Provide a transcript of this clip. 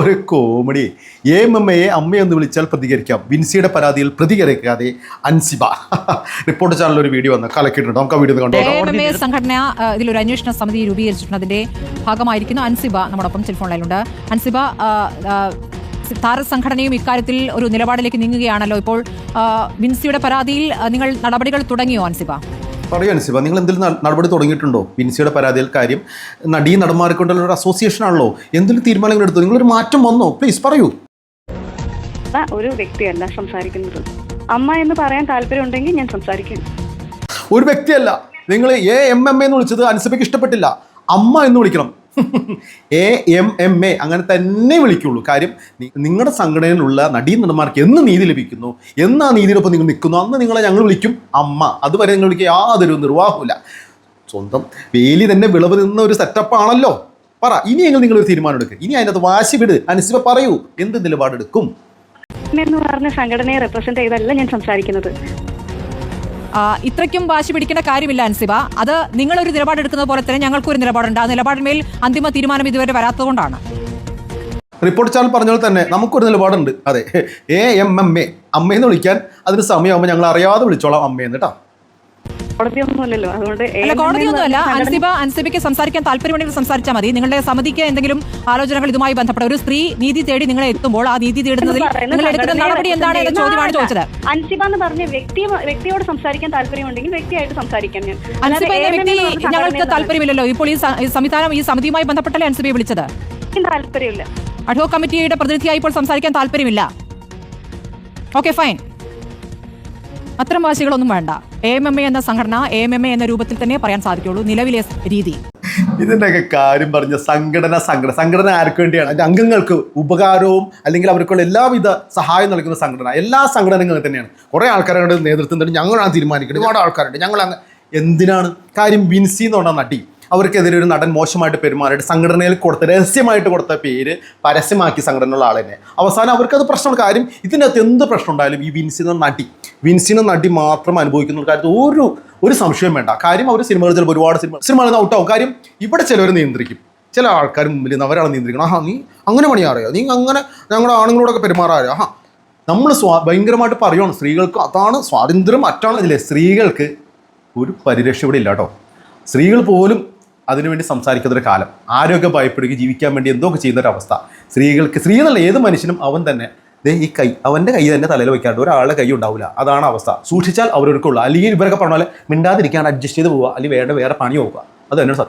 ഒരു കോമഡി. AMMയെ അമ്മയെന്ന് വിളിച്ചാൽ പ്രതികരിക്കാം, വിൻസിയുടെ പരാതിയിൽ പ്രതികരിക്കാതെ അൻസിബ. റിപ്പോർട്ട് ചാനൽ ഒരു വീഡിയോ വന്ന് കലക്കിയിട്ടുണ്ട്. നമുക്ക് ആ വീഡിയോ കണ്ടോ. AMMA സംഘടന ഇതിലൊരു അന്വേഷണ സമിതി രൂപീകരിച്ചിട്ടുണ്ട്. അതിന്റെ ഭാഗമായിരിക്കുന്നു അൻസിബ നമ്മോടൊപ്പം ടെലിഫോൺ ലൈനിലുണ്ട്. അൻസിബ, താരസംഘടനയും ഇക്കാര്യത്തിൽ ഒരു നിലപാടിലേക്ക് നീങ്ങുകയാണല്ലോ. ഇപ്പോൾ വിൻസിയുടെ പരാതിയിൽ നിങ്ങൾ നടപടികൾ തുടങ്ങിയോ അൻസിബ? പറയൂ അൻസിബ, നിങ്ങൾ എന്തെങ്കിലും നടപടി തുടങ്ങിയിട്ടുണ്ടോ? വിൻസിയുടെ പരാതിയിൽ കാര്യം നടന്മാരെ കൊണ്ടുള്ള ഒരു അസോസിയേഷൻ ആണല്ലോ, എന്തെങ്കിലും തീരുമാനങ്ങൾ എടുത്തു? നിങ്ങളൊരു മാറ്റം വന്നോ? പ്ലീസ് പറയൂ. ഒരു വ്യക്തിയല്ല സംസാരിക്കുന്നത്. അമ്മ എന്ന് പറയാൻ താല്പര്യം ഉണ്ടെങ്കിൽ ഞാൻ സംസാരിക്കും. ഒരു വ്യക്തിയല്ല, നിങ്ങൾ AMMA എന്ന് വിളിച്ചത് അൻസിബയ്ക്ക് ഇഷ്ടപ്പെട്ടില്ല. അമ്മ എന്ന് വിളിക്കണം. AMMA അങ്ങനെ തന്നെ വിളിക്കുള്ളൂ. കാര്യം നിങ്ങളുടെ സംഘടനയിലുള്ള നടന്മാർക്ക് എന്ന് നീതി ലഭിക്കുന്നു, എന്ന് ആ നീതിയോടൊപ്പം നിങ്ങൾ നിൽക്കുന്നു, അന്ന് നിങ്ങളെ ഞങ്ങൾ വിളിക്കും അമ്മ. അതുവരെ നിങ്ങൾ വിളിക്കുക യാതൊരു നിർവാഹമില്ല. സ്വന്തം വേലി തന്നെ വിളവ് നിന്ന ഒരു സെറ്റപ്പാണല്ലോ. പറ, ഇനിയെങ്കിലും നിങ്ങളൊരു തീരുമാനം എടുക്കുക. ഇനി അതിനകത്ത് വാശി വിട്. അൻസിബ പറയൂ, എന്ത് നിലപാടെടുക്കും? എന്ന് പറഞ്ഞ സംഘടനയെ റെപ്രസെന്റ് ചെയ്തല്ല ഞാൻ സംസാരിക്കുന്നത്. ഇത്രയ്ക്കും വാശി പിടിക്കേണ്ട കാര്യമില്ല അൻസിബ. അത് നിങ്ങളൊരു നിലപാടെടുക്കുന്നത് പോലെ തന്നെ ഞങ്ങൾക്കൊരു നിലപാടുണ്ട്. ആ നിലപാടിന്മേൽ അന്തിമ തീരുമാനം ഇതുവരെ വരാത്തതുകൊണ്ടാണ്. റിപ്പോർട്ട് ചാനൽ പറഞ്ഞ തന്നെ നമുക്കൊരു നിലപാടുണ്ട്. അതെ, AMMA അമ്മയെന്ന് വിളിക്കാൻ അതിന് സമയമാകുമ്പോൾ ഞങ്ങൾ അറിയാതെ വിളിച്ചോളാം അമ്മയെന്ന് കേട്ടോ. കോടതിയൊന്നുമല്ലല്ലോ, അതുകൊണ്ട് കോടതിയൊന്നുമല്ല. അൻസിബയ്ക്ക് സംസാരിക്കാൻ താല്പര്യമുണ്ടെങ്കിൽ സംസാരിച്ചാൽ മതി. നിങ്ങളുടെ സമിതിക്ക് എന്തെങ്കിലും ആലോചനകൾ ഇതുമായി ബന്ധപ്പെട്ട ഒരു സ്ത്രീ നീതി തേടി നിങ്ങളെ എത്തുമ്പോൾ ആ നീതി തേടുന്നതിൽ നിങ്ങൾ എടുക്കുന്ന നടപടി എന്താണ് എന്ന ചോദ്യമാണ് ചോദിച്ചത്. അൻസിബ എന്ന് പറഞ്ഞ വ്യക്തിയോട് സംസാരിക്കാൻ താല്പര്യമുണ്ടെങ്കിൽ വ്യക്തിയായിട്ട് സംസാരിക്കാം. ഞാൻ അൻസിബ എന്ന വ്യക്തി ഞങ്ങൾക്ക് താല്പര്യമില്ലല്ലോ. ഇപ്പോൾ ഈ സംവിധാനം ഈ സമിതിയുമായി ബന്ധപ്പെട്ടല്ലേ അൻസിബയെ വിളിച്ചത്? താല്പര്യമില്ല. അഡ്ഹോക് കമ്മിറ്റിയുടെ പ്രതിനിധിയായി ഇപ്പോൾ സംസാരിക്കാൻ താല്പര്യമില്ല. Okay, fine. അത്തരം വാശികളൊന്നും വേണ്ട. AMMA എന്ന സംഘടന AMMA എന്ന രൂപത്തിൽ തന്നെ പറയാൻ സാധിക്കുള്ളൂ നിലവിലെ രീതി. ഇതിൻ്റെയൊക്കെ കാര്യം പറഞ്ഞ സംഘടന ആർക്ക് വേണ്ടിയാണ്? അതിൻ്റെ അംഗങ്ങൾക്ക് ഉപകാരവും അല്ലെങ്കിൽ അവർക്കുള്ള എല്ലാവിധ സഹായം നൽകുന്ന സംഘടന. എല്ലാ സംഘടനകളും തന്നെയാണ്. കുറേ ആൾക്കാരുടെ നേതൃത്വം തന്നെ ഞങ്ങളാണ് തീരുമാനിക്കുന്നത്. ഒരുപാട് ആൾക്കാരുണ്ട്. ഞങ്ങൾ എന്തിനാണ് കാര്യം? വിൻസി എന്ന് പറഞ്ഞ നടി, അവർക്കെതിരെ ഒരു നടൻ മോശമായിട്ട് പെരുമാറിയിട്ട് സംഘടനയിൽ രഹസ്യമായിട്ട് കൊടുത്ത പേര് പരസ്യമാക്കി സംഘടനയുള്ള ആൾ തന്നെ. അവസാനം അവർക്കത് പ്രശ്നമാണ്. കാര്യം ഇതിനകത്ത് എന്ത് പ്രശ്നം ഉണ്ടായാലും ഈ വിൻസിനെ നടി മാത്രം അനുഭവിക്കുന്ന കാര്യത്തിൽ ഒരു സംശയം വേണ്ട. കാര്യം അവർ സിനിമകൾ ചിലപ്പോൾ ഒരുപാട് സിനിമകളിൽ നിന്ന് ഔട്ടാവും. കാര്യം ഇവിടെ ചിലവർ നിയന്ത്രിക്കും, ചില ആൾക്കാർ മുമ്പിൽ നിന്ന് അവരാണ് നിയന്ത്രിക്കണം. നീ അങ്ങനെ പണിയാറിയോ, നീ അങ്ങനെ ഞങ്ങളുടെ ആണുങ്ങളോടൊക്കെ പെരുമാറാറിയോ? നമ്മൾ ഭയങ്കരമായിട്ട് പറയുകയാണ് സ്ത്രീകൾക്ക് അതാണ് സ്വാതന്ത്ര്യം, മറ്റാണ് ഇതിലെ സ്ത്രീകൾക്ക് ഒരു പരിരക്ഷ ഇവിടെ ഇല്ല കേട്ടോ. സ്ത്രീകൾ പോലും അതിനുവേണ്ടി സംസാരിക്കുന്നൊരു കാലം, ആരോഗ്യം ഭയപ്പെടുകയും ജീവിക്കാൻ വേണ്ടി എന്തൊക്കെ ചെയ്യുന്നൊരവസ്ഥ. സ്ത്രീ എന്നുള്ള ഏത് മനുഷ്യനും അവൻ തന്നെ ഈ കൈ അവൻ്റെ കൈ തന്നെ തലയിൽ വയ്ക്കാണ്ട് ഒരാളുടെ കൈ ഉണ്ടാവില്ല. അതാണ് അവസ്ഥ. സൂക്ഷിച്ചാൽ അവരൊരുക്കുള്ളൂ. അല്ലെങ്കിൽ ഇവരൊക്കെ പറഞ്ഞ പോലെ മിണ്ടാതിരിക്കാൻ അഡ്ജസ്റ്റ് ചെയ്ത് പോവുക, അല്ലെങ്കിൽ വേറെ പണി നോക്കുക. അത് തന്നെ സത്യം.